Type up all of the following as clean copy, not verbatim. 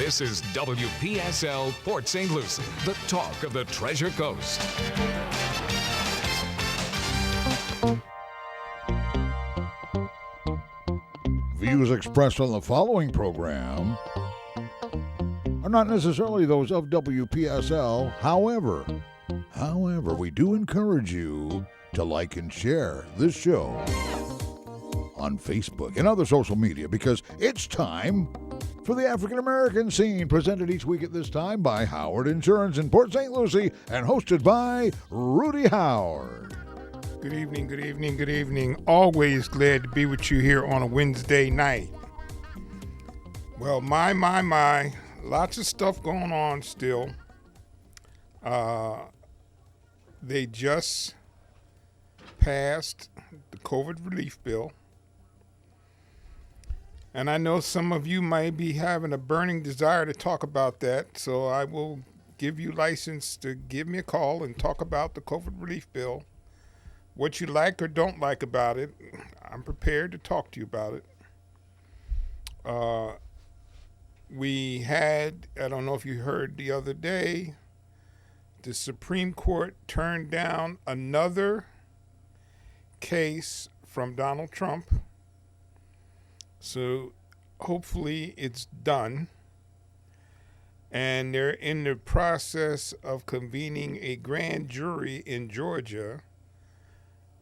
This is WPSL Port St. Lucie, the talk of the Treasure Coast. Views expressed on the following program are not necessarily those of WPSL. However, we do encourage you to like and share this show on Facebook and other social media, because it's time for the African American Scene, presented each week at this time by Howard Insurance in Port St. Lucie and hosted by Rudy Howard. Good evening, good evening, good evening. Always glad to be with you here on a Wednesday night. Well, my. Lots of stuff going on still. They just passed the COVID relief bill. And I know some of you might be having a burning desire to talk about that, so I will give you license to give me a call and talk about the COVID relief bill. What you like or don't like about it, I'm prepared to talk to you about it. We had, I don't know if you heard the other day, the Supreme Court turned down another case from Donald Trump. So hopefully it's done. And they're in the process of convening a grand jury in Georgia,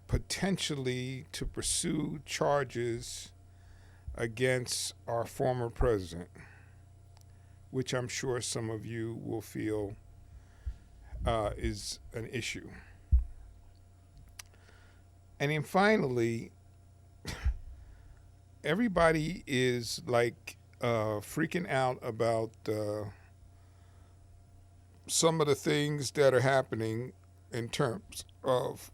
potentially to pursue charges against our former president, which I'm sure some of you will feel is an issue. And then finally, everybody is like freaking out about some of the things that are happening in terms of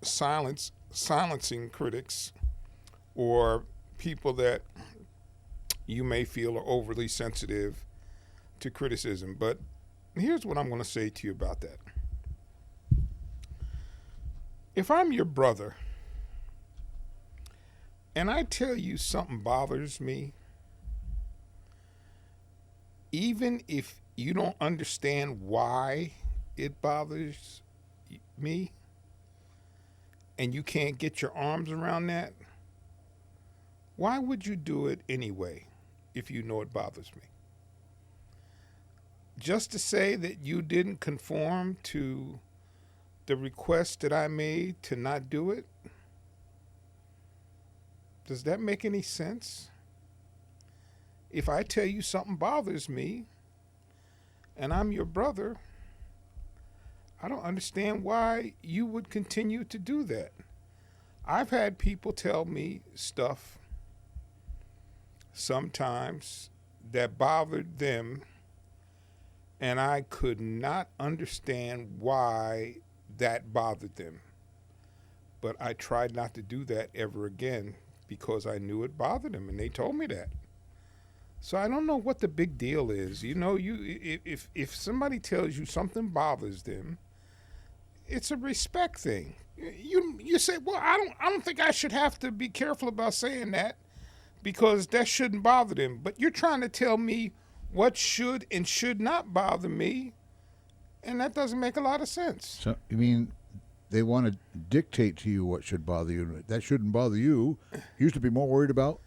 silencing critics or people that you may feel are overly sensitive to criticism. But here's what I'm going to say to you about that. If I'm your brother and I tell you something bothers me, even if you don't understand why it bothers me and you can't get your arms around that, why would you do it anyway if you know it bothers me? Just to say that you didn't conform to the request that I made to not do it? Does that make any sense? If I tell you something bothers me and I'm your brother, I don't understand why you would continue to do that. I've had people tell me stuff sometimes that bothered them, and I could not understand why that bothered them. But I tried not to do that ever again because I knew it bothered them, and they told me that. So I don't know what the big deal is. You know, if somebody tells you something bothers them, it's a respect thing. You say, well, I don't think I should have to be careful about saying that because that shouldn't bother them. But you're trying to tell me what should and should not bother me, and that doesn't make a lot of sense. So, you mean they want to dictate to you what should bother you? That shouldn't bother you. You used to be more worried about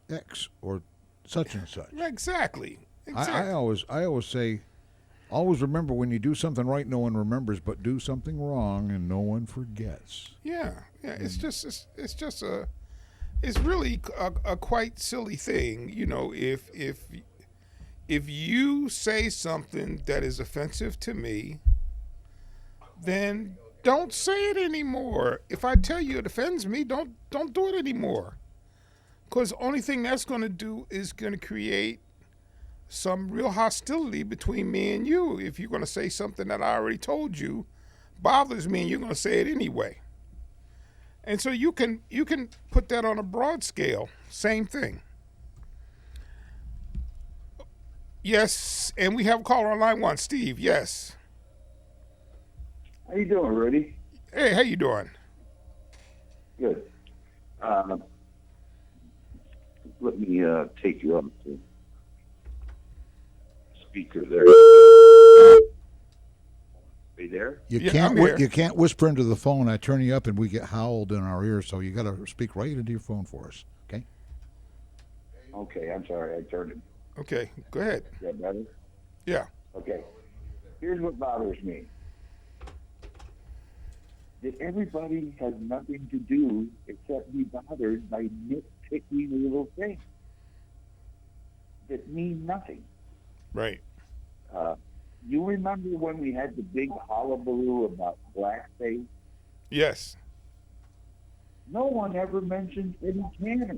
X or such and such. Exactly. I always say, always remember when you do something right, no one remembers, but do something wrong and no one forgets. Yeah. It's really a quite silly thing, you know. If you say something that is offensive to me, then don't say it anymore. If I tell you it offends me, don't do it anymore. Because the only thing that's going to do is going to create some real hostility between me and you. If you're going to say something that I already told you bothers me and you're going to say it anyway. And so you can put that on a broad scale. Same thing. Yes, and we have a caller on line 1. Steve, yes. How you doing, Rudy? Hey, how you doing? Good. Let me take you up to speaker there. Are you there? You Yeah, can't I'm here. you can't whisper into the phone. I turn you up and we get howled in our ears. So you got to speak right into your phone for us. Okay. Okay, I'm sorry. I turned it. Okay, go ahead. Is that better? Yeah. Okay. Here's what bothers me. That everybody has nothing to do except be bothered by nitpicky little things that mean nothing. Right. You remember when we had the big hullabaloo about blackface? Yes. No one ever mentioned Eddie Cantor.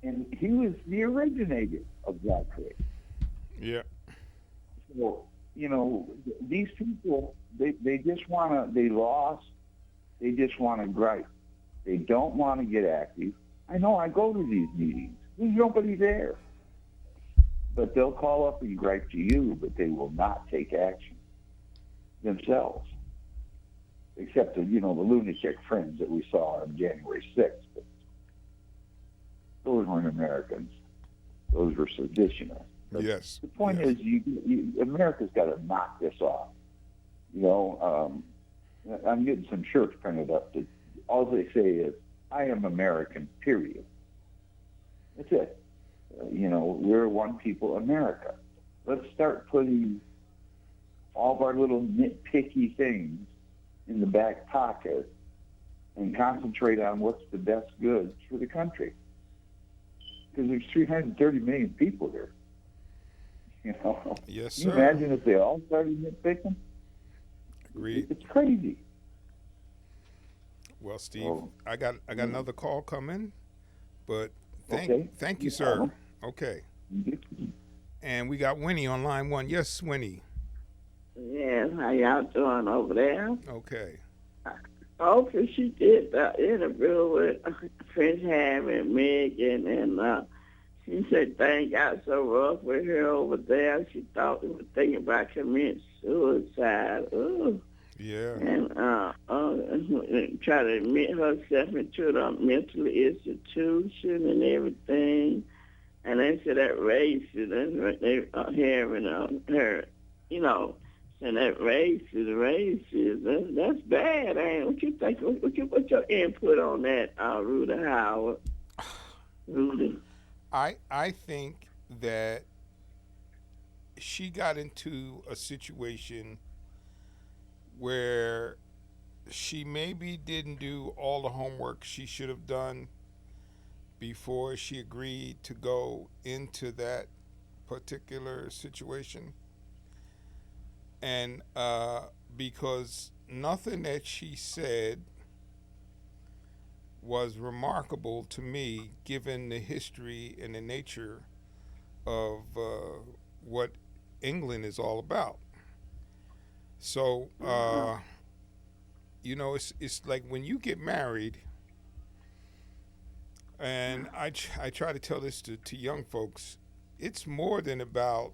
And he was the originator of blackface. Yeah. So, these people, they just want to, they lost, they just want to gripe. They don't want to get active. I know I go to these meetings. There's nobody there. But they'll call up and gripe to you, but they will not take action themselves. Except the lunatic friends that we saw on January 6th. But those weren't Americans. Those were seditionists. But Yes. the point Yes. is, America's got to knock this off. I'm getting some shirts printed up that all they say is, I am American, period. That's it. We're one people, America. Let's start putting all of our little nitpicky things in the back pocket and concentrate on what's the best good for the country. Because there's 330 million people here. Yes, Can you sir. imagine if they all started nitpicking? Agreed. It's crazy. Well, Steve, Oh. I got another call coming, but Okay. thank you, No sir. problem. Okay. And we got Winnie on line one. Yes, Winnie. Yes, how y'all doing over there? Okay. Hopefully she did the interview with Prince Harry and Meghan, and she said things got so rough with her over there. She thought they were thinking about committing suicide. Ooh. Yeah. And try to admit herself into the mental institution and everything. And they said that racist, that's what they are hearing her, saying that racist. That's bad, ain't it? What you think? What's your input on that, Rudy Howard? Rudy? I think that she got into a situation where she maybe didn't do all the homework she should have done before she agreed to go into that particular situation. And because nothing that she said was remarkable to me, given the history and the nature of what England is all about. So, it's like when you get married, and I try to tell this to young folks, it's more than about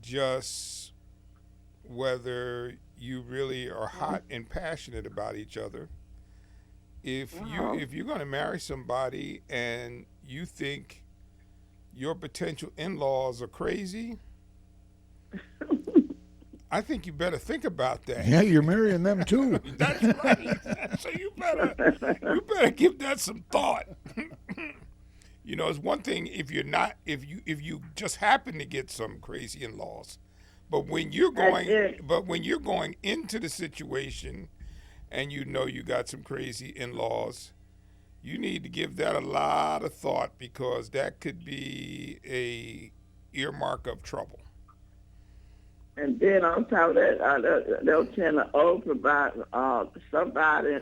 just whether you really are hot and passionate about each other. If you're going to marry somebody and you think your potential in-laws are crazy, I think you better think about that. Yeah, you're marrying them too. That's right. So you better give that some thought. It's one thing if you just happen to get some crazy in-laws, but when you're going into the situation and you got some crazy in-laws, you need to give that a lot of thought, because that could be a earmark of trouble. And then on top of that, they'll tend to open about somebody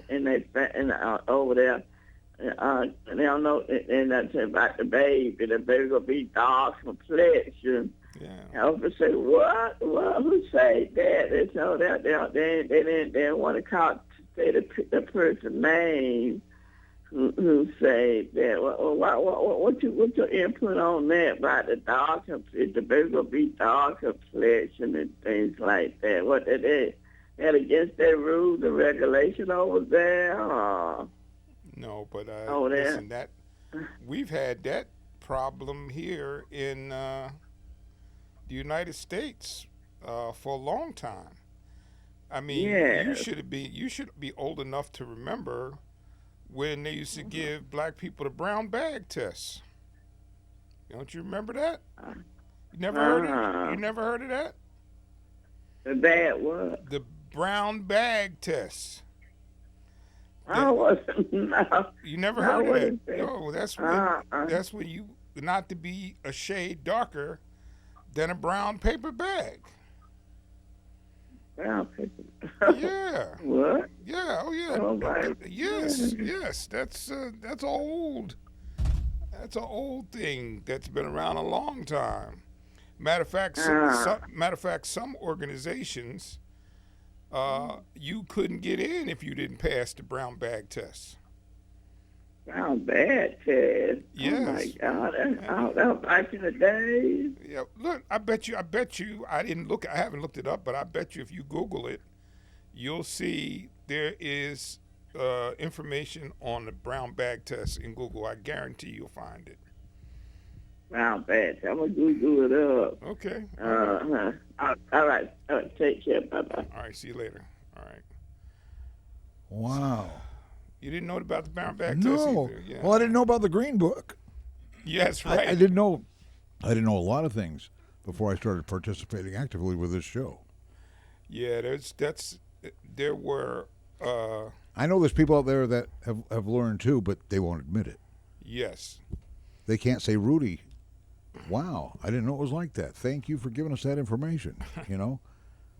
over there. And they don't know, and that's about the baby. The baby gonna be dark complexion. Yeah. And Oprah say, what? Well, who said that? And so they didn't want to say the person's name who said that. What's your input on that about the dark? If the baby gonna be dark complexion and things like that? What they against their rules and regulation over there? Or? No, but Over there. listen, that we've had that problem here in the United States for a long time. I mean, Yes. you should be old enough to remember when they used to give black people the brown bag test. Don't you remember that? You never heard it? You never heard of that? The bad what? The brown bag test. I wasn't. No. You never No, heard what of is that? that? No, Uh-uh. that's when you not to be a shade darker than a brown paper bag. Brown paper. Yeah. What? Yeah. Oh yeah. Oh, my. Yes. Yes. That's old. That's an old thing that's been around a long time. Matter of fact, some organizations, you couldn't get in if you didn't pass the brown bag test. Brown bag test. Yes. Oh my God. That was back in the days. Yeah. Look, I bet you. I haven't looked it up, but I bet you if you Google it, you'll see there is information on the brown bag test in Google. I guarantee you'll find it. Brown bag test. I'm gonna Google it up. Okay. All right. Take care. Bye bye. All right. See you later. All right. Wow. You didn't know about the brown bag test No. either. Yeah. Well, I didn't know about the Green Book. Yes, right. I didn't know. I didn't know a lot of things before I started participating actively with this show. Yeah, there were I know there's people out there that have learned too, but they won't admit it. yes. They can't say, Rudy, wow, I didn't know it was like that. Thank you for giving us that information. You know,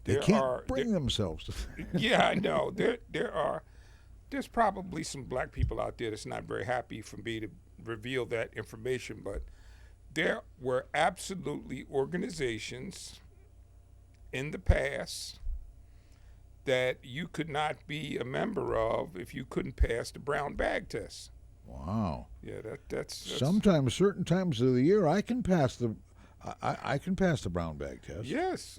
they There can't are- bring themselves to. Yeah, I know. There's probably some black people out there that's not very happy for me to reveal that information, but there were absolutely organizations in the past that you could not be a member of if you couldn't pass the brown bag test. Wow. Yeah, that's Sometimes, certain times of the year, I can pass the. I can pass the brown bag test. yes.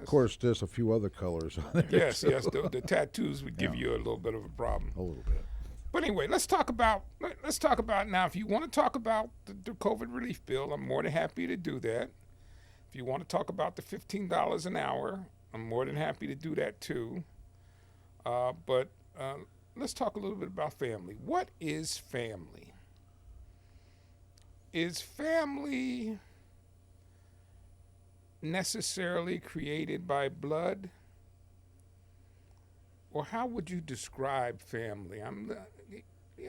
Of course, there's a few other colors on there. Yes, too. yes. The tattoos would give you a little bit of a problem. A little bit. But anyway, let's talk about now. If you want to talk about the COVID relief bill, I'm more than happy to do that. If you want to talk about the $15 an hour, I'm more than happy to do that too. But let's talk a little bit about family. What is family? Is family necessarily created by blood? Or how would you describe family?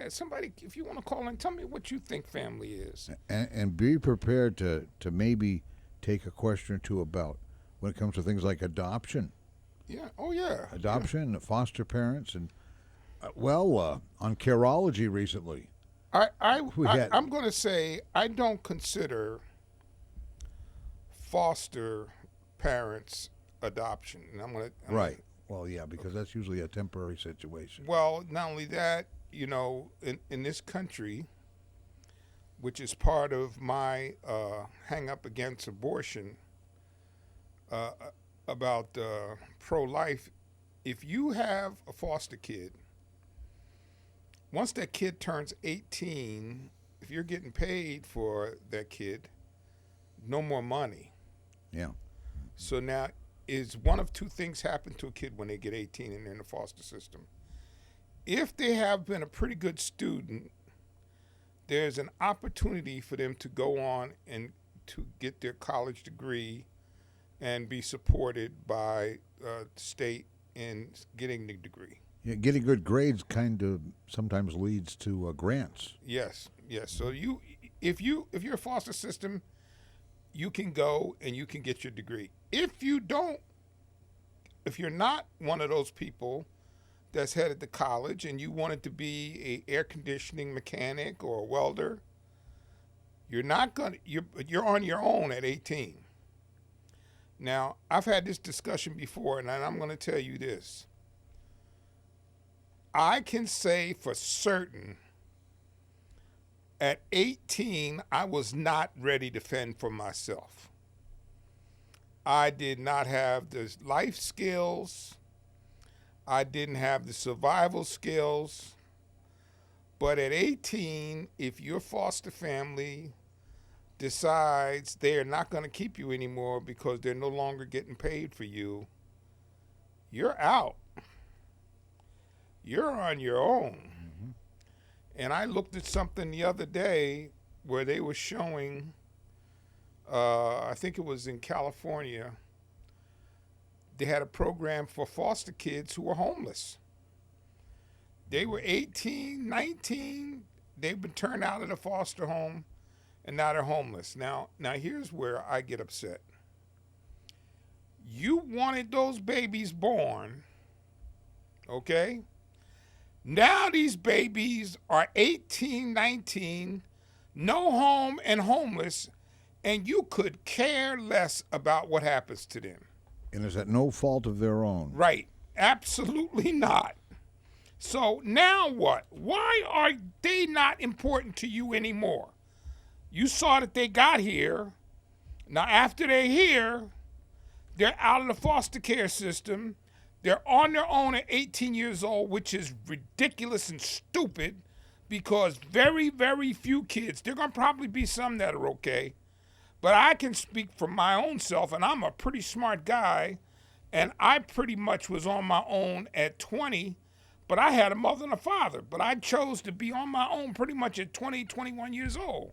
Somebody, if you want to call in, tell me what you think family is. And be prepared to maybe take a question or two about when it comes to things like adoption. Yeah. Oh, yeah. Adoption, foster parents, and on Careology recently. I'm going to say I don't consider foster parents adoption. And I'm going to Right. Well, yeah, because that's usually a temporary situation. Well, not only that, in this country, which is part of my hang up against abortion about pro-life, if you have a foster kid, once that kid turns 18, if you're getting paid for that kid, no more money. Yeah. So now is one of two things happen to a kid when they get 18 and they're in the foster system. If they have been a pretty good student, there's an opportunity for them to go on and to get their college degree and be supported by the state in getting the degree. Yeah, getting good grades kind of sometimes leads to grants. Yes. So if you're a foster system, you can go and you can get your degree. If you're not one of those people that's headed to college and you wanted to be a air conditioning mechanic or a welder, you're on your own at 18. Now, I've had this discussion before, and I'm going to tell you this. I can say for certain at 18, I was not ready to fend for myself. I did not have the life skills. I didn't have the survival skills. But at 18, if your foster family decides they are not going to keep you anymore because they're no longer getting paid for you, you're out. You're on your own. And I looked at something the other day where they were showing, I think it was in California, they had a program for foster kids who were homeless. They were 18, 19, they've been turned out of the foster home, and now they're homeless. Now here's where I get upset. You wanted those babies born, okay? Now these babies are 18, 19, no home and homeless, and you could care less about what happens to them. And is at no fault of their own. Right. Absolutely not. So now what? Why are they not important to you anymore? You saw that they got here. Now after they're here, they're out of the foster care system. They're on their own at 18 years old, which is ridiculous and stupid because very, very few kids, there are going to probably be some that are okay, but I can speak for my own self, and I'm a pretty smart guy, and I pretty much was on my own at 20, but I had a mother and a father, but I chose to be on my own pretty much at 20, 21 years old.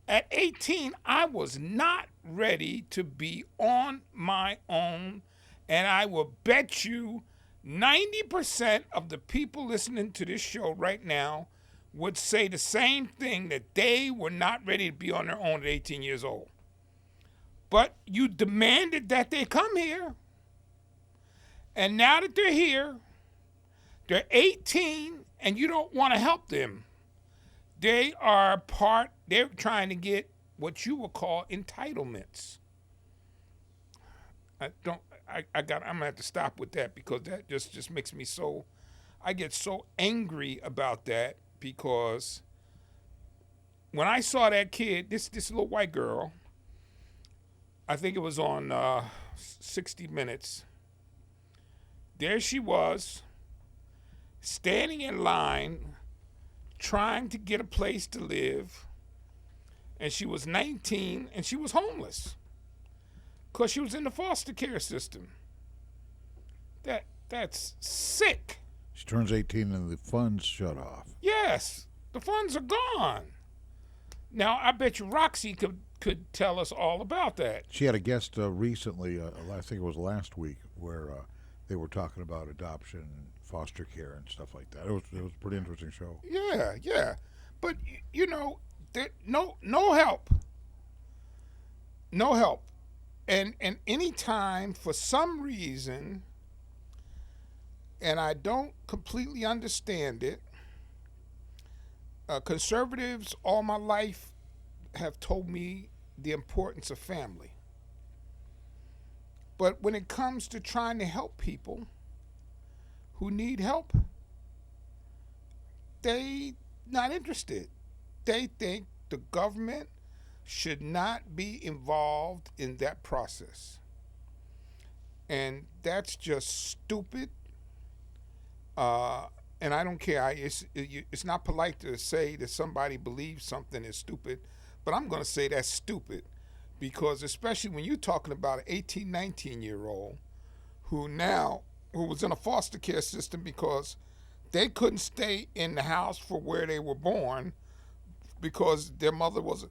At 18, I was not ready to be on my own. And I will bet you 90% of the people listening to this show right now would say the same thing, that they were not ready to be on their own at 18 years old. But you demanded that they come here. And now that they're here, they're 18 and you don't want to help them. They're trying to get what you would call entitlements. I'm gonna have to stop with that because that just makes me so, I get so angry about that because when I saw that kid, this little white girl, I think it was on 60 Minutes, there she was, standing in line, trying to get a place to live, and she was 19 and she was homeless. Because she was in the foster care system. That's sick. She turns 18 and the funds shut off. Yes, the funds are gone. Now, I bet you Roxy could tell us all about that. She had a guest recently, I think it was last week, where they were talking about adoption and foster care and stuff like that. It was a pretty interesting show. Yeah. But, you know, no help. No help. And any time, for some reason, and I don't completely understand it, conservatives all my life have told me the importance of family. But when it comes to trying to help people who need help, they not interested. They think the government should not be involved in that process. And that's just stupid. And I don't care. It's not polite to say that somebody believes something is stupid, but I'm going to say that's stupid because especially when you're talking about an 18, 19-year-old who was in a foster care system because they couldn't stay in the house for where they were born because their mother was a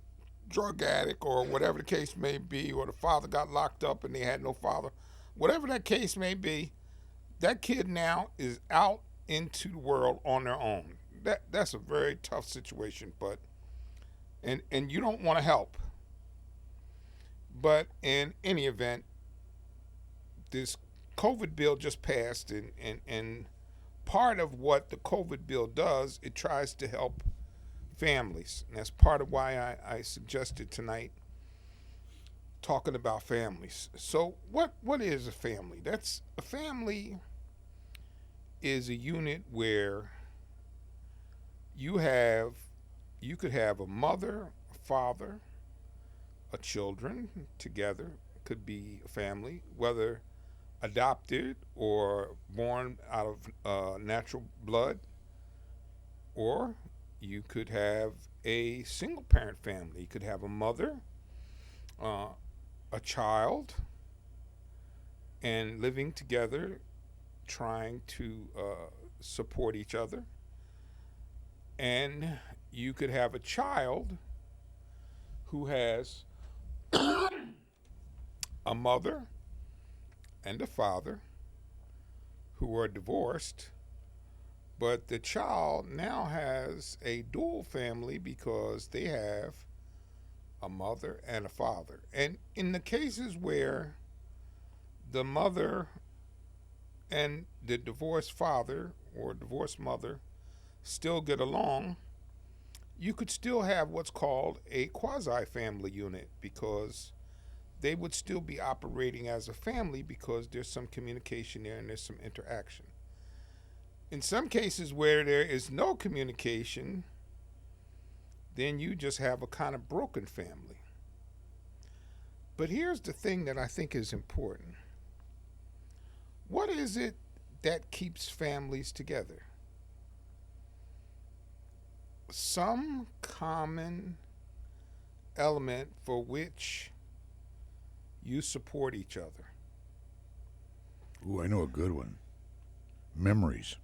drug addict or whatever the case may be, or the father got locked up and they had no father. Whatever that case may be, that kid now is out into the world on their own. That's a very tough situation, but and you don't want to help. But in any event, this COVID bill just passed, and part of what the COVID bill does, it tries to help families. And that's part of why I suggested tonight talking about families. So what is a family? A family is a unit where you could have a mother, a father, a children together. It could be a family, whether adopted or born out of natural blood, or You could have a single parent family. You could have a mother, a child, and living together, trying to support each other. And you could have a child who has a mother and a father who are divorced, but the child now has a dual family because they have a mother and a father. And in the cases where the mother and the divorced father or divorced mother still get along, you could still have what's called a quasi-family unit because they would still be operating as a family because there's some communication there and there's some interaction. In some cases where there is no communication, then you just have a kind of broken family. But here's the thing that I think is important. What is it that keeps families together? Some common element for which you support each other. Ooh, I know a good one. Memories.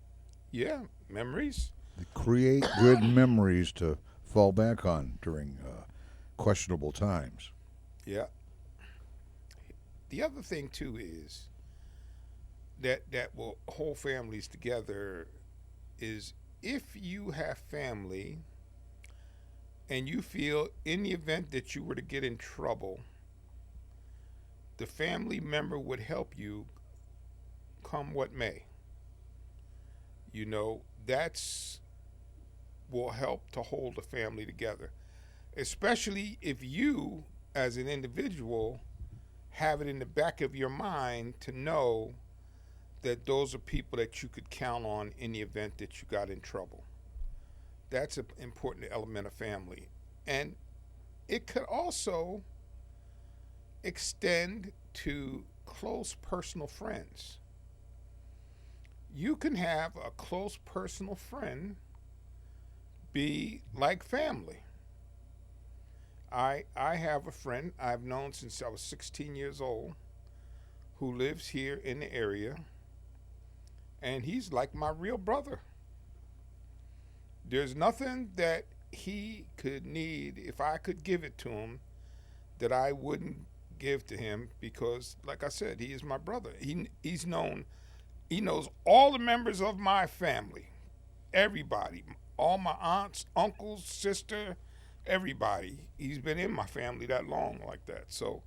Yeah, memories. They create good memories to fall back on during questionable times. Yeah. The other thing too is that will hold families together is if you have family and you feel in the event that you were to get in trouble, the family member would help you come what may. You know, that's will help to hold the family together, especially if you as an individual have it in the back of your mind to know that those are people that you could count on in the event that you got in trouble. That's an important element of family. And it could also extend to close personal friends. You can have a close personal friend be like family. I have a friend I've known since I was 16 years old who lives here in the area, and he's like my real brother. There's nothing that he could need, if I could give it to him, that I wouldn't give to him because, like I said, he is my brother. He knows all the members of my family, everybody, all my aunts, uncles, sister, everybody. He's been in my family that long like that. So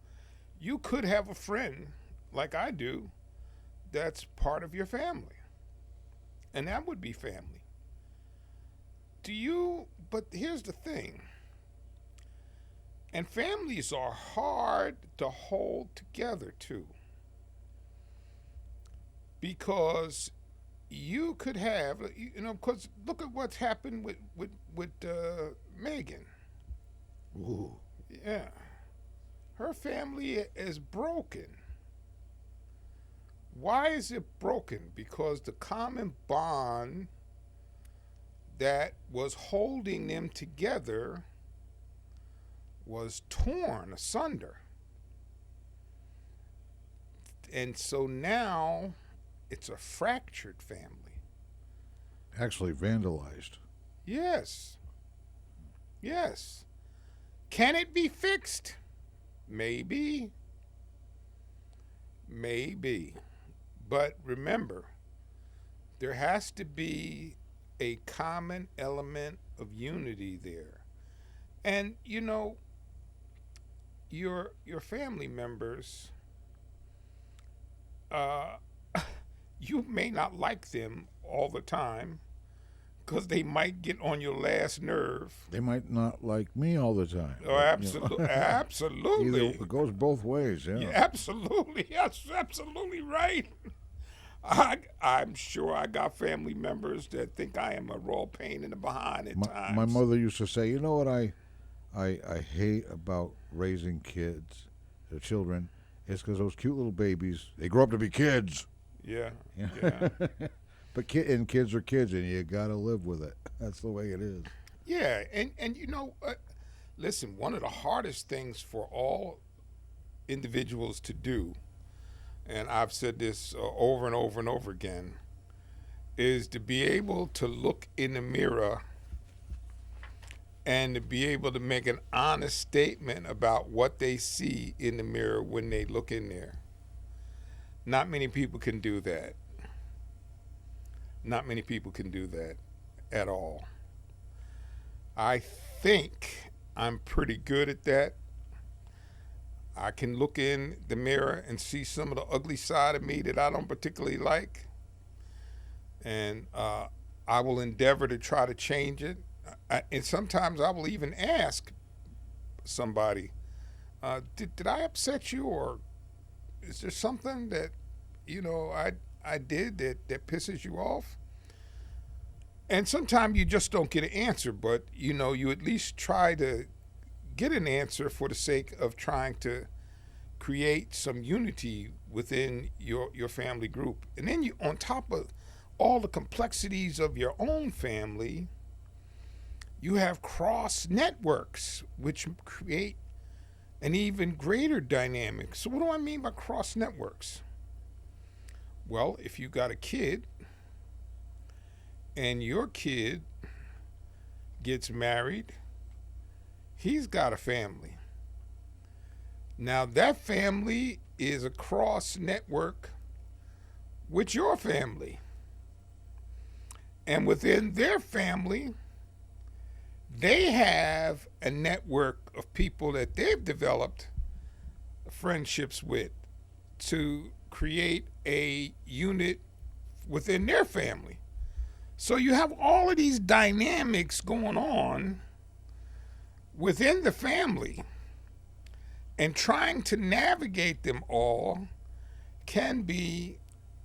you could have a friend like I do that's part of your family. And that would be family. But here's the thing. And families are hard to hold together too. Because you could have, because look at what's happened with Megan. Ooh. Yeah. Her family is broken. Why is it broken? Because the common bond that was holding them together was torn asunder. And so now it's a fractured family. Actually vandalized. Yes. Yes. Can it be fixed? Maybe. Maybe. But remember, there has to be a common element of unity there. And your family members, you may not like them all the time because they might get on your last nerve. They might not like me all the time. Oh, absolutely. Absolutely. It goes both ways, yeah. Absolutely. That's absolutely right. I'm sure I got family members that think I am a raw pain in the behind at times. My mother used to say, you know what I hate about raising children, is because those cute little babies, they grow up to be kids. Yeah. But kids are kids, and you got to live with it. That's the way it is. Yeah, and listen, one of the hardest things for all individuals to do, and I've said this over and over and over again, is to be able to look in the mirror and to be able to make an honest statement about what they see in the mirror when they look in there. Not many people can do that. Not many people can do that at all. I think I'm pretty good at that. I can look in the mirror and see some of the ugly side of me that I don't particularly like. And I will endeavor to try to change it. And sometimes I will even ask somebody, did I upset you, or is there something that, I did that pisses you off? And sometimes you just don't get an answer, but, you at least try to get an answer for the sake of trying to create some unity within your family group. And then you, on top of all the complexities of your own family, you have cross networks, which create an even greater dynamic. So what do I mean by cross networks? Well, if you got a kid and your kid gets married, he's got a family. Now that family is a cross network with your family. And within their family, they have a network of people that they've developed friendships with to create a unit within their family. So you have all of these dynamics going on within the family, and trying to navigate them all can be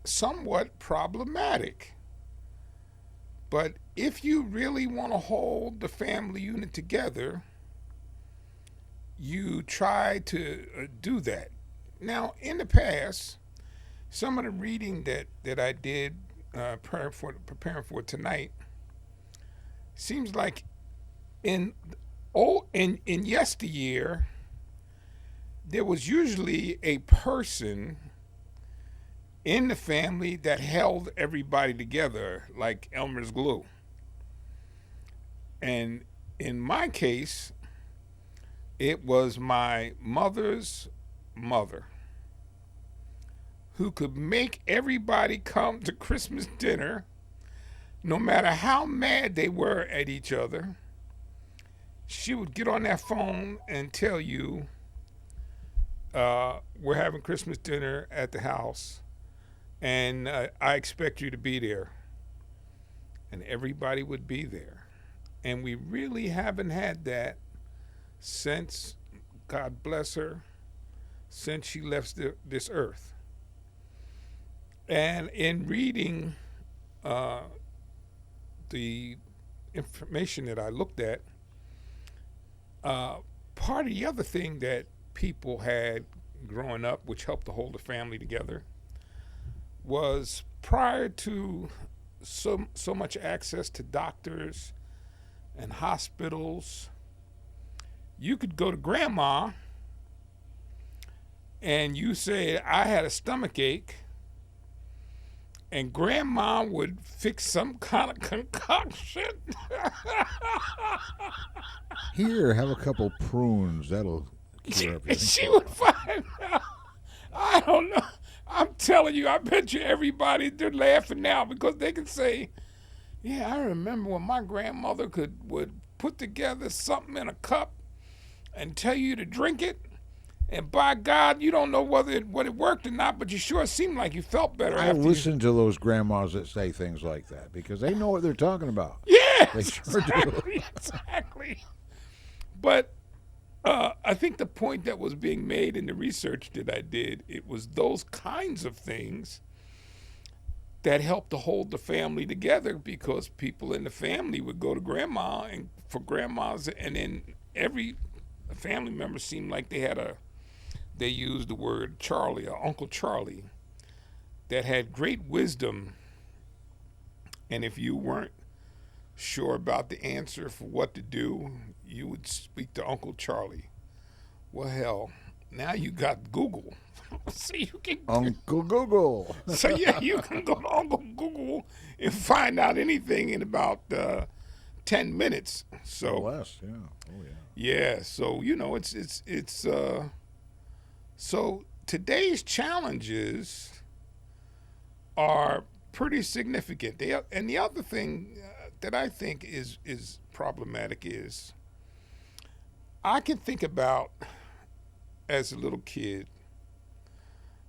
somewhat problematic. But if you really want to hold the family unit together, you try to do that. Now, in the past, some of the reading that I did preparing for tonight seems like in yesteryear, there was usually a person in the family that held everybody together like Elmer's glue. And in my case, it was my mother's mother, who could make everybody come to Christmas dinner no matter how mad they were at each other. She would get on that phone and tell you, we're having Christmas dinner at the house, and I expect you to be there. And everybody would be there. And we really haven't had that since, God bless her, since she left this earth. And in reading the information that I looked at, part of the other thing that people had growing up, which helped to hold the family together, was prior to so much access to doctors and hospitals, you could go to grandma and you say, I had a stomach ache, and grandma would fix some kind of concoction. Here, have a couple prunes. That'll cure everything. She would find out. I don't know. I'm telling you, I bet you everybody, they're laughing now because they can say, yeah, I remember when my grandmother would put together something in a cup and tell you to drink it. And by God, you don't know whether it worked or not, but you sure seemed like you felt better. I after listen to those grandmas that say things like that because they know what they're talking about. Yes, They sure do. exactly. But I think the point that was being made in the research that I did, it was those kinds of things that helped to hold the family together, because people in the family would go to grandma and for grandmas, and then every family member seemed like they used the word Charlie or Uncle Charlie that had great wisdom. And if you weren't sure about the answer for what to do, you would speak to Uncle Charlie. Well, hell, now you got Google. So you can Uncle Google. So yeah, you can go to Uncle Google and find out anything in about 10 minutes. So Less, yeah. Oh, yeah. yeah, so so today's challenges are pretty significant. And the other thing that I think is problematic is I can think about as a little kid,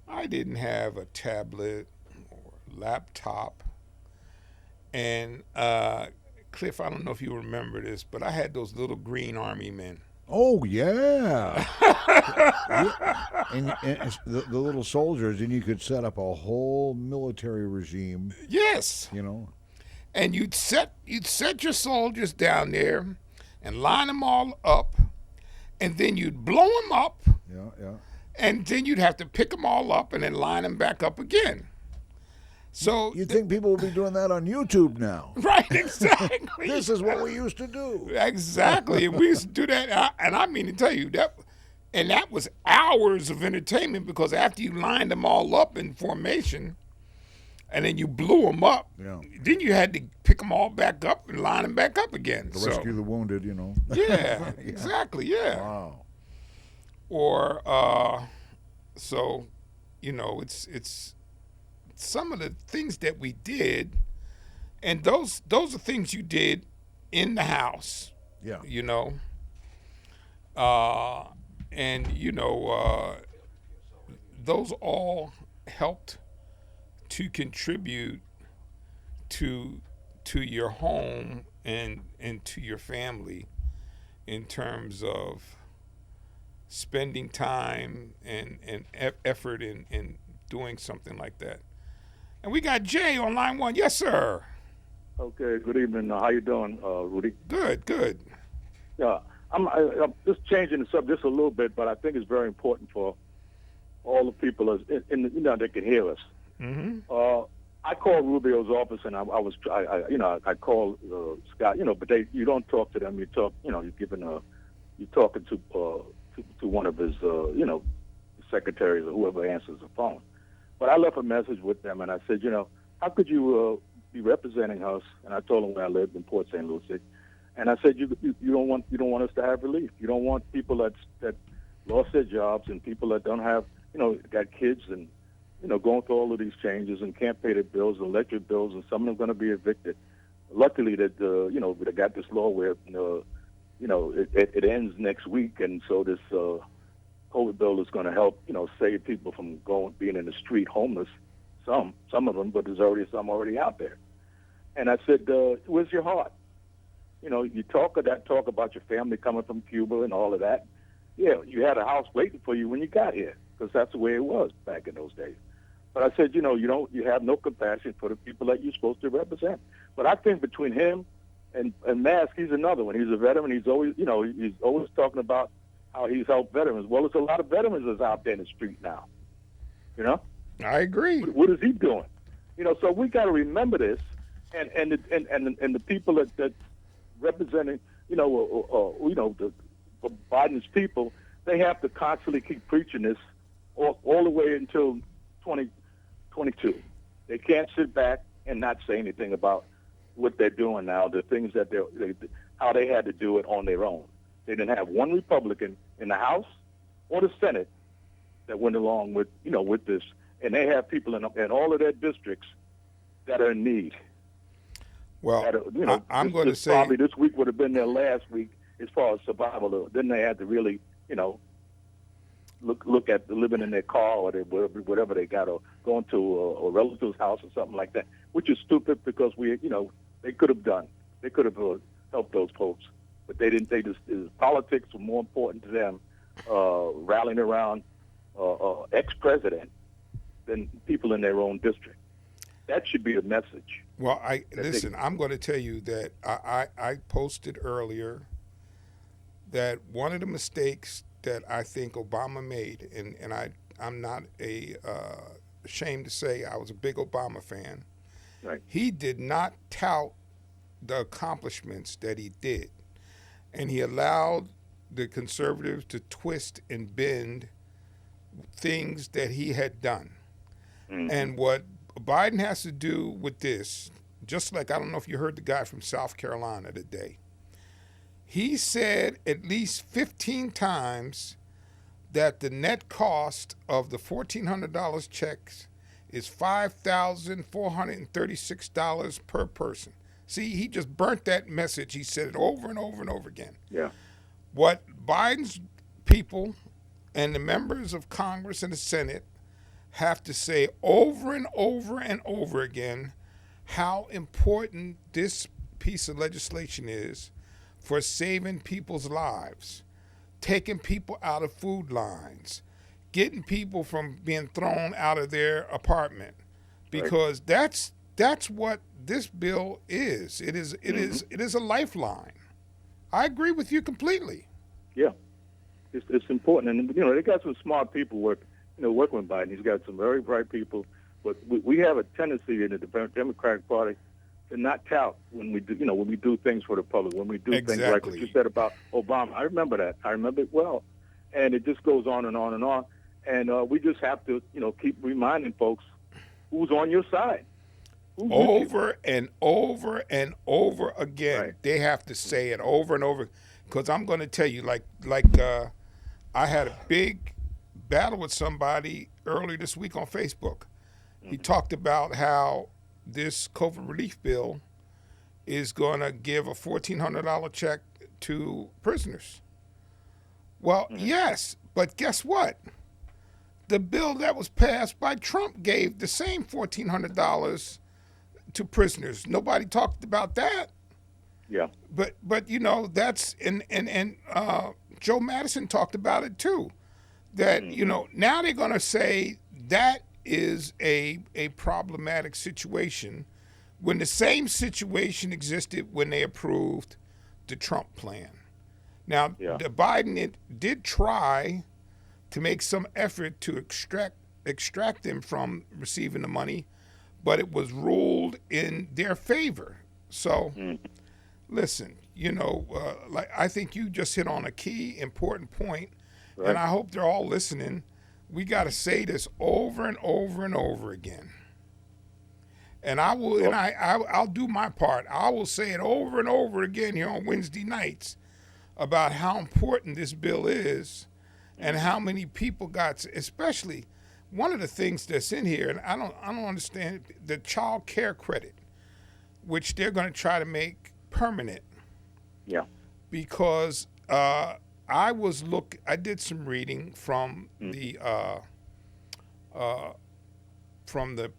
I didn't have a tablet or laptop. And Cliff, I don't know if you remember this, but I had those little green army men. Oh, yeah. and the little soldiers, and you could set up a whole military regime, Yes. you know. And you'd set your soldiers down there and line them all up, and then you'd blow them up, Yeah, yeah. and then you'd have to pick them all up and then line them back up again. So You'd think people would be doing that on YouTube now. right, exactly. This is what we used to do. Exactly. And we used to do that, and I mean to tell you that, and that was hours of entertainment because after you lined them all up in formation, and then you blew them up, Yeah. then you had to pick them all back up and line them back up again. To So, rescue the wounded, you know. yeah, exactly, yeah. Wow. Or so, it's some of the things that we did, and those are things you did in the house. Yeah. And those all helped to contribute to your home and to your family in terms of spending time and effort in doing something like that. And we got Jay on line 1. Yes, sir. Okay, good evening. How you doing, Rudy? Good. Yeah, I'm just changing the subject just a little bit, but I think it's very important for all the people that can hear us. Mm-hmm. I called Rubio's office, and I called Scott, but you don't talk to them. You talk, you're talking to one of his, secretaries or whoever answers the phone. But I left a message with them, and I said, how could you be representing us? And I told them where I lived in Port St. Lucie, and I said, you don't want us to have relief. You don't want people that lost their jobs and people that don't have, got kids and going through all of these changes and can't pay their bills, electric bills, and some of them are going to be evicted. Luckily, that they got this law where it ends next week, and so this COVID bill is going to help save people from being in the street homeless. Some of them, but there's already some already out there. And I said, where's your heart? You talk about your family coming from Cuba and all of that. Yeah, you had a house waiting for you when you got here, because that's the way it was back in those days. But I said, you have no compassion for the people that you're supposed to represent. But I think between him and Mask, he's another one. He's a veteran. He's always, he's always talking about how he's helped veterans. Well, there's a lot of veterans that's out there in the street now. I agree. What is he doing? So we got to remember this, and the people that representing, the Biden's people, they have to constantly keep preaching this all the way until 2022. They can't sit back and not say anything about what they're doing now, the things that how they had to do it on their own. They didn't have one Republican in the House or the Senate that went along with this, and they have people in all of their districts that are in need. Well, I'm going to say probably this week would have been their last week as far as survival. Then they had to really, look at living in their car or whatever they got, or going to a relative's house or something like that, which is stupid because they could have helped those folks, but they didn't. Politics were more important to them, rallying around ex-president than people in their own district. That should be the message. Well, I'm going to tell you that I posted earlier that one of the mistakes that I think Obama made, and I'm not ashamed to say I was a big Obama fan. Right. He did not tout the accomplishments that he did, and he allowed the conservatives to twist and bend things that he had done. Mm-hmm. And what Biden has to do with this, just like, I don't know if you heard the guy from South Carolina today, he said at least 15 times that the net cost of the $1,400 checks is $5,436 per person. See, he just burnt that message. He said it over and over and over again. Yeah. What Biden's people and the members of Congress and the Senate have to say over and over and over again how important this piece of legislation is for saving people's lives, taking people out of food lines, getting people from being thrown out of their apartment, because that's what this bill is. It is a lifeline. I agree with you completely. Yeah, it's important, and they got some smart people working with Biden. He's got some very bright people, but we have a tendency in the Democratic Party to not tout when we do things for the public, when we do things like what you said about Obama. I remember that. I remember it well, and it just goes on and on and on. And we just have to, keep reminding folks who's on your side. Over and over and over again. Right. They have to say it over and over. Because I'm going to tell you, like I had a big battle with somebody earlier this week on Facebook. He talked about how this COVID relief bill is going to give a $1,400 check to prisoners. Well, yes, but guess what? The bill that was passed by Trump gave the same $1,400 to prisoners. Nobody talked about that. Yeah. But that's and Joe Madison talked about it too. That now they're going to say that is a problematic situation when the same situation existed when they approved the Trump plan. Now, the Biden did try to make some effort to extract them from receiving the money, but it was ruled in their favor. So, listen, I think you just hit on a key important point, and I hope they're all listening. We got to say this over and over and over again. And I will, and I'll do my part. I will say it over and over again here on Wednesday nights about how important this bill is and how many people got, especially one of the things that's in here, and I don't understand, the child care credit, which they're going to try to make permanent. Yeah. Because I did some reading from the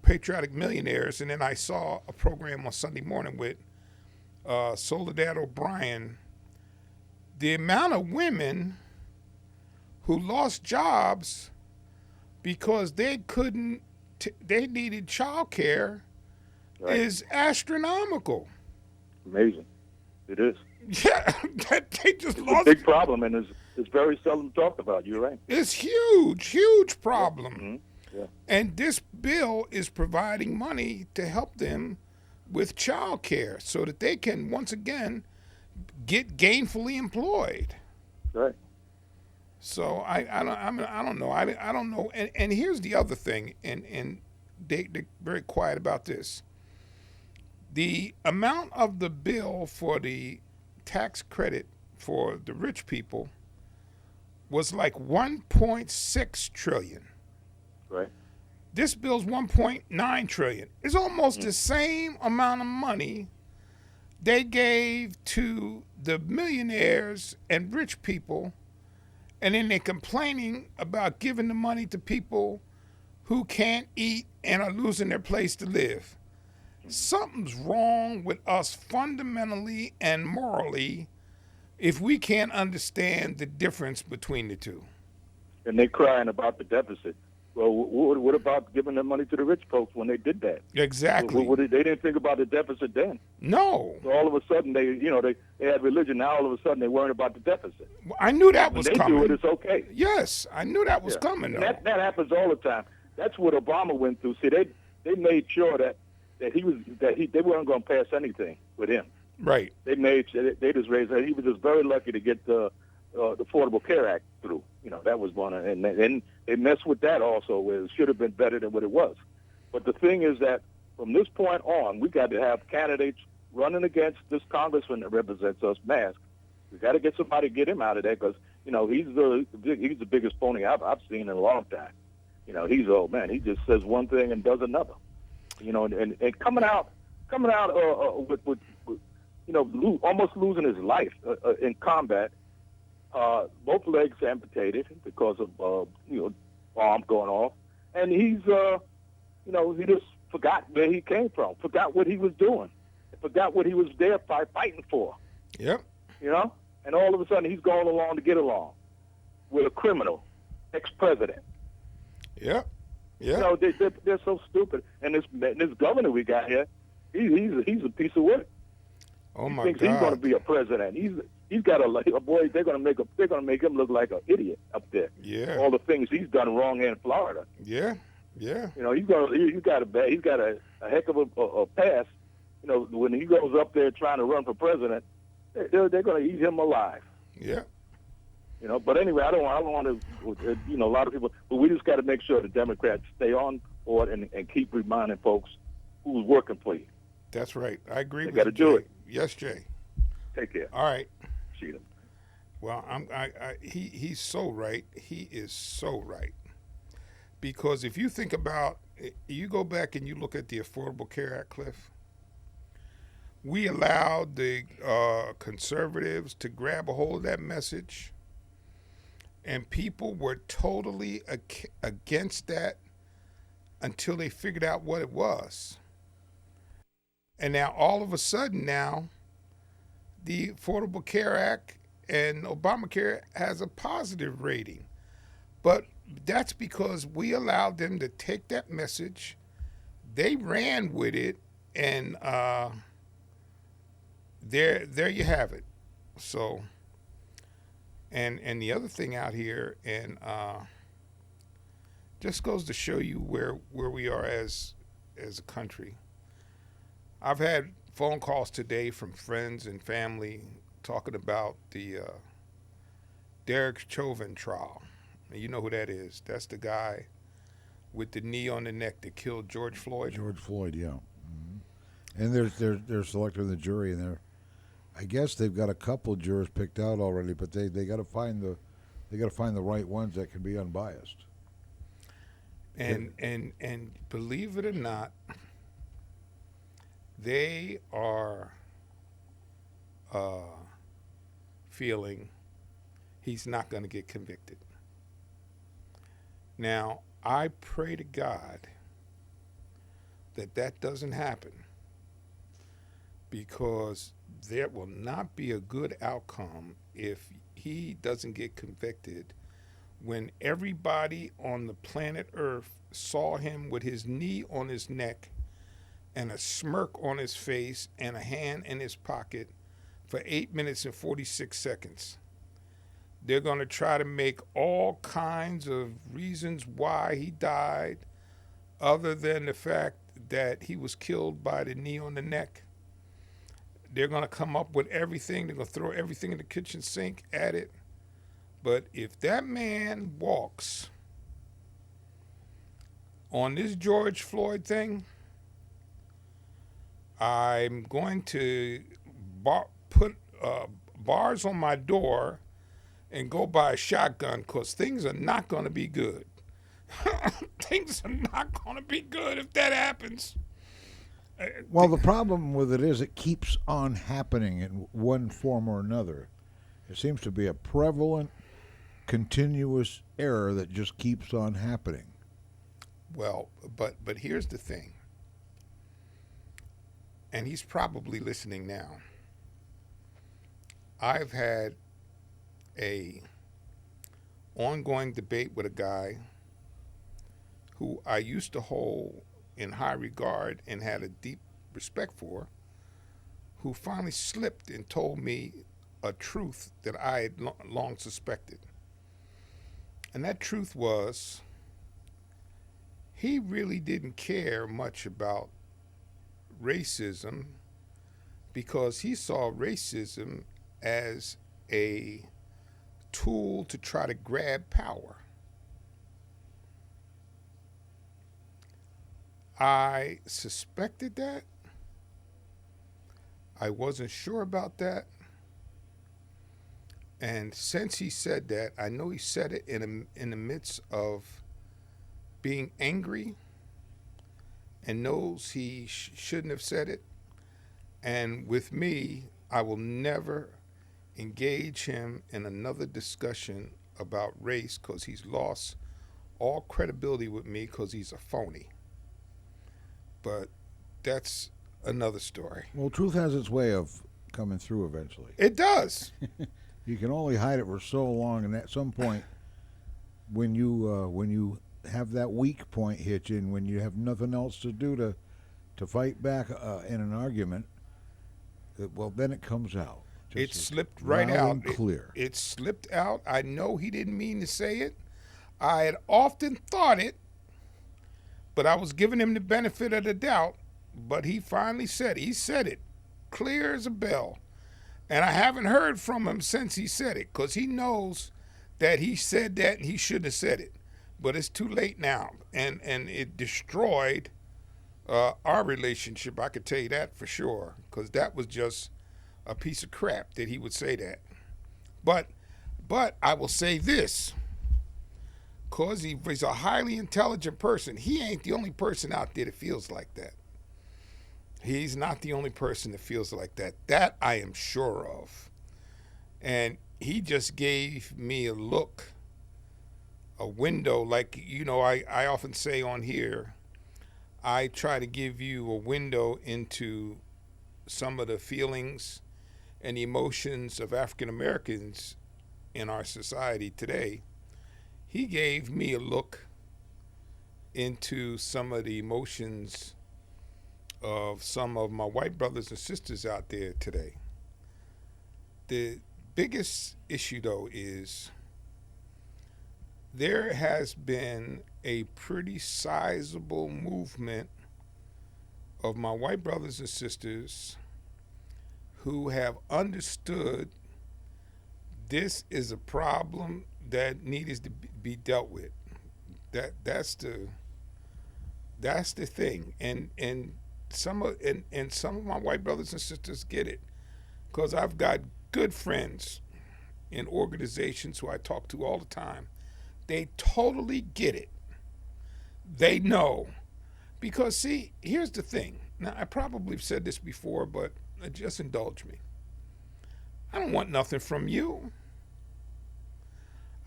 Patriotic Millionaires, and then I saw a program on Sunday morning with Soledad O'Brien. The amount of women who lost jobs because they needed child care is astronomical. Amazing. It is. Yeah, they just lost. It's a big problem, and it's very seldom talked about. You're right. It's huge problem. Mm-hmm. Yeah. And this bill is providing money to help them with child care so that they can once again get gainfully employed. Right. So I don't know. I don't know. And here's the other thing, and they're very quiet about this. The amount of the bill for the tax credit for the rich people was like 1.6 trillion. Right. This bill's 1.9 trillion. It's almost the same amount of money they gave to the millionaires and rich people, and then they're complaining about giving the money to people who can't eat and are losing their place to live. Something's wrong with us fundamentally and morally if we can't understand the difference between the two. And they're crying about the deficit. Well, what about giving the money to the rich folks when they did that? Exactly. They didn't think about the deficit then. No. So all of a sudden they had religion. Now all of a sudden they worried about the deficit. Well, I knew that was coming. When they do it, it's okay. Yes, I knew that was coming. Though. That happens all the time. That's what Obama went through. See, they made sure that they weren't going to pass anything with him. Right. They just raised that. He was just very lucky to get the Affordable Care Act through. That was one, and they messed with that also, where it should have been better than what it was. But the thing is that from this point on, we got to have candidates running against this congressman that represents us, Mask. We got to get somebody to get him out of there because he's the biggest phony I've seen in a long time. He's old man. He just says one thing and does another. And coming out with almost losing his life in combat. Both legs amputated because of bomb going off, and he's he just forgot where he came from, forgot what he was doing, forgot what he was there fighting for. Yep. And all of a sudden he's going along to get along with a criminal ex-president. Yep. Yeah. They're so stupid. And this governor we got here, he's a piece of work. Oh my God. He thinks he's going to be a president. He's got a boy. They're going to make him look like an idiot up there. Yeah. All the things he's done wrong in Florida. Yeah. Yeah. He's got a heck of a past. When he goes up there trying to run for president, they're going to eat him alive. Yeah. But anyway, I don't want to. A lot of people, but we just got to make sure the Democrats stay on board and keep reminding folks who's working for you. That's right. I agree with you. They got to do it. Yes, Jay. Take care. All right. See them. Well, he's so right. He is so right. Because if you think about, you go back and you look at the Affordable Care Act, Cliff, we allowed the conservatives to grab a hold of that message, and people were totally against that until they figured out what it was. And now all of a sudden the Affordable Care Act and Obamacare has a positive rating. But that's because we allowed them to take that message, they ran with it, and there you have it. So, and the other thing out here, and just goes to show you where we are as a country. I've had phone calls today from friends and family talking about the Derek Chauvin trial. You know who that is. That's the guy with the knee on the neck that killed George Floyd. George Floyd, yeah. Mm-hmm. And they're selecting the jury, and I guess they've got a couple jurors picked out already, but they got to find the right ones that can be unbiased. And believe it or not, they are feeling he's not going to get convicted. Now, I pray to God that doesn't happen, because there will not be a good outcome if he doesn't get convicted when everybody on the planet Earth saw him with his knee on his neck and a smirk on his face and a hand in his pocket for 8 minutes and 46 seconds. They're going to try to make all kinds of reasons why he died, other than the fact that he was killed by the knee on the neck. They're going to come up with everything. They're going to throw everything in the kitchen sink at it. But if that man walks on this George Floyd thing, I'm going to put bars on my door and go buy a shotgun, because things are not going to be good. Things are not going to be good if that happens. Well, the problem with it is it keeps on happening in one form or another. It seems to be a prevalent, continuous error that just keeps on happening. Well, but here's the thing, and he's probably listening now. I've had a ongoing debate with a guy who I used to hold in high regard and had a deep respect for, who finally slipped and told me a truth that I had long suspected. And that truth was, he really didn't care much about racism, because he saw racism as a tool to try to grab power. I suspected that. I wasn't sure about that. And since he said that, I know he said it in the midst of being angry and knows he shouldn't have said it. And with me, I will never engage him in another discussion about race because he's lost all credibility with me because he's a phony. But that's another story. Well, truth has its way of coming through eventually. It does. You can only hide it for so long, and at some point, when you have that weak point hit you, and when you have nothing else to do to fight back in an argument, well, then it comes out. It slipped right out. And clear. It slipped out. I know he didn't mean to say it. I had often thought it, but I was giving him the benefit of the doubt. But he finally said it. He said it clear as a bell. And I haven't heard from him since he said it because he knows that he said that and he shouldn't have said it. But it's too late now. And it destroyed our relationship. I could tell you that for sure because that was just a piece of crap that he would say that. But I will say this. Because he's a highly intelligent person. He ain't the only person out there that feels like that. He's not the only person that feels like that. That I am sure of. And he just gave me a look, a window. Like, you know, I often say on here, I try to give you a window into some of the feelings and emotions of African Americans in our society today. He gave me a look into some of the emotions of some of my white brothers and sisters out there today. The biggest issue, though, is there has been a pretty sizable movement of my white brothers and sisters who have understood this is a problem that needs to be dealt with. That's the thing, and some of my white brothers and sisters get it, because I've got good friends in organizations who I talk to all the time. They totally get it. They know, because see, here's the thing. Now I probably have said this before, but just indulge me. I don't want nothing from you.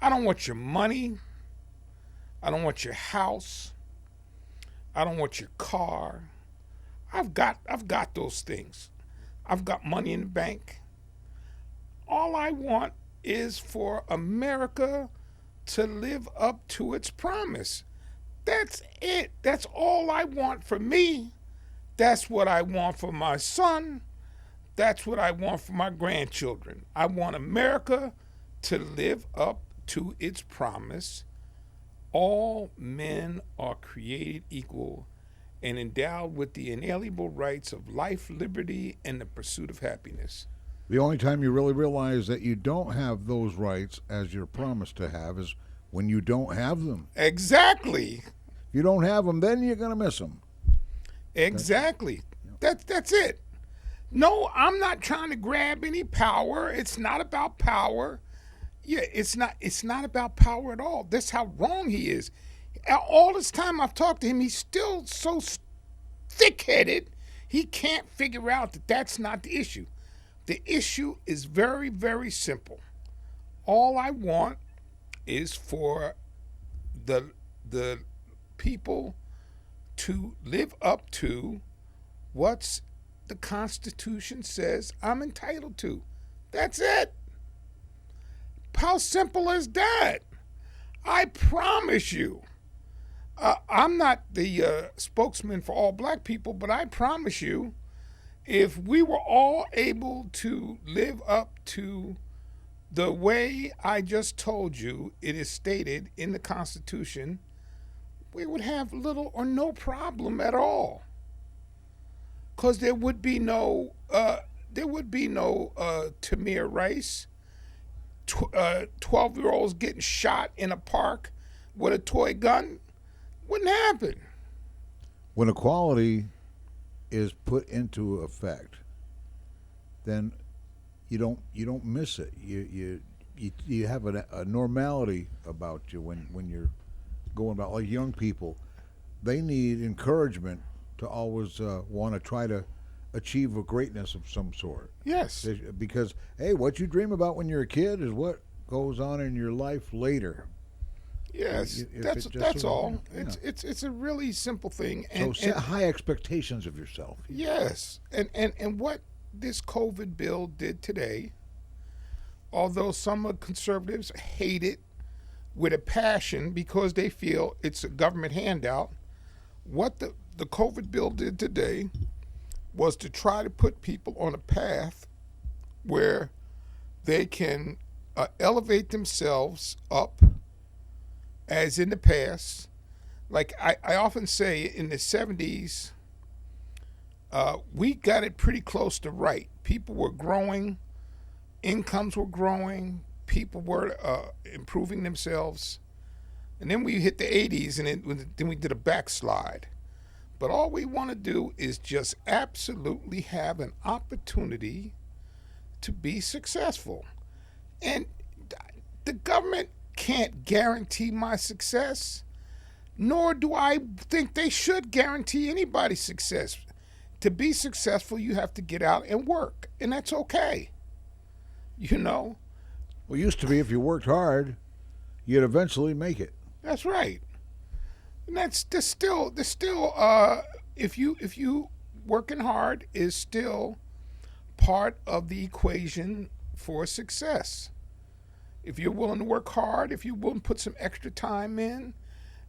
I don't want your money. I don't want your house. I don't want your car. I've got those things. I've got money in the bank. All I want is for America to live up to its promise. That's it. That's all I want for me. That's what I want for my son. That's what I want for my grandchildren. I want America to live up to its promise. All men are created equal and endowed with the inalienable rights of life, liberty, and the pursuit of happiness. The only time you really realize that you don't have those rights as you're promised to have is when you don't have them. Exactly. If you don't have them, then you're going to miss them. Exactly. That's it. No, I'm not trying to grab any power. It's not about power. Yeah, it's not about power at all. That's how wrong he is. All this time I've talked to him, he's still so thick-headed, he can't figure out that that's not the issue. The issue is very, very simple. All I want is for the people to live up to what the Constitution says I'm entitled to. That's it. How simple is that? I promise you. I'm not the spokesman for all black people, but I promise you, if we were all able to live up to the way I just told you it is stated in the Constitution, we would have little or no problem at all. Because there would be no there would be no Tamir Rice, 12-year-olds getting shot in a park with a toy gun. Wouldn't happen. When equality is put into effect, then you don't miss it. You have a normality about you when you're going about, like young people. They need encouragement to always want to try to achieve a greatness of some sort. Yes. Because, hey, what you dream about when you're a kid is what goes on in your life later. Yes, that's all. It's a really simple thing. So set high expectations of yourself. Yes, and what this COVID bill did today, although some conservatives hate it with a passion because they feel it's a government handout, what the COVID bill did today was to try to put people on a path where they can elevate themselves up as in the past. Like I often say, in the 70s, we got it pretty close to right. People were growing, incomes were growing, people were improving themselves. And then we hit the 80s, and then we did a backslide. But all we want to do is just absolutely have an opportunity to be successful. And the government can't guarantee my success, nor do I think they should guarantee anybody's success. To be successful, you have to get out and work, and that's okay. You know? Well, it used to be if you worked hard, you'd eventually make it. That's right. And there's still if you working hard is still part of the equation for success. If you're willing to work hard, if you're willing to put some extra time in,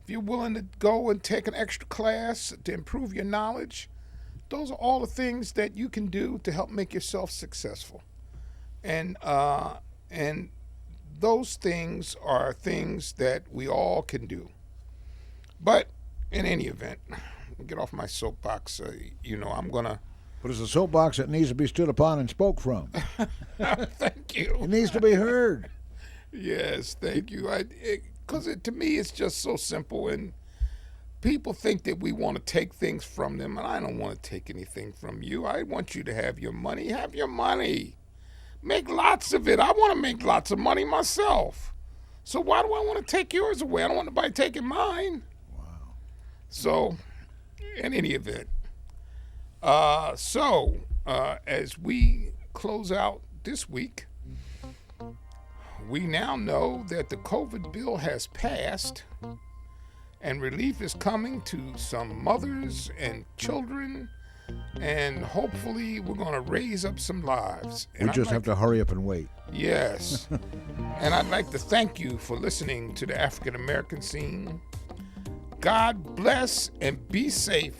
if you're willing to go and take an extra class to improve your knowledge, those are all the things that you can do to help make yourself successful. And those things are things that we all can do. But in any event, I'll get off my soapbox. I'm going to... But it's a soapbox that needs to be stood upon and spoke from. Thank you. It needs to be heard. Yes, thank you. Because to me, it's just so simple. And people think that we want to take things from them. And I don't want to take anything from you. I want you to have your money. Have your money. Make lots of it. I want to make lots of money myself. So why do I want to take yours away? I don't want nobody taking mine. Wow. So, in any event, as we close out this week, we now know that the COVID bill has passed and relief is coming to some mothers and children, and hopefully we're going to raise up some lives. And we just have to hurry up and wait. Yes. And I'd like to thank you for listening to the African American Scene. God bless and be safe.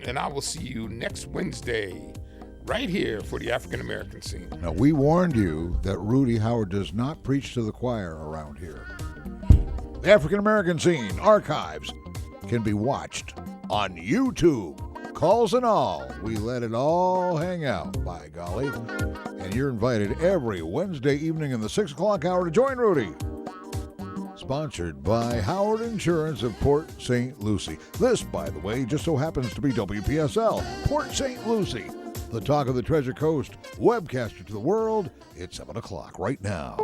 And I will see you next Wednesday right here for the African American Scene. Now, we warned you that Rudy Howard does not preach to the choir around here. The African American Scene archives can be watched on YouTube. Calls and all, we let it all hang out, by golly. And you're invited every Wednesday evening in the 6 o'clock hour to join Rudy. Sponsored by Howard Insurance of Port St. Lucie. This, by the way, just so happens to be WPSL, Port St. Lucie, the talk of the Treasure Coast, webcaster to the world. It's 7 o'clock right now.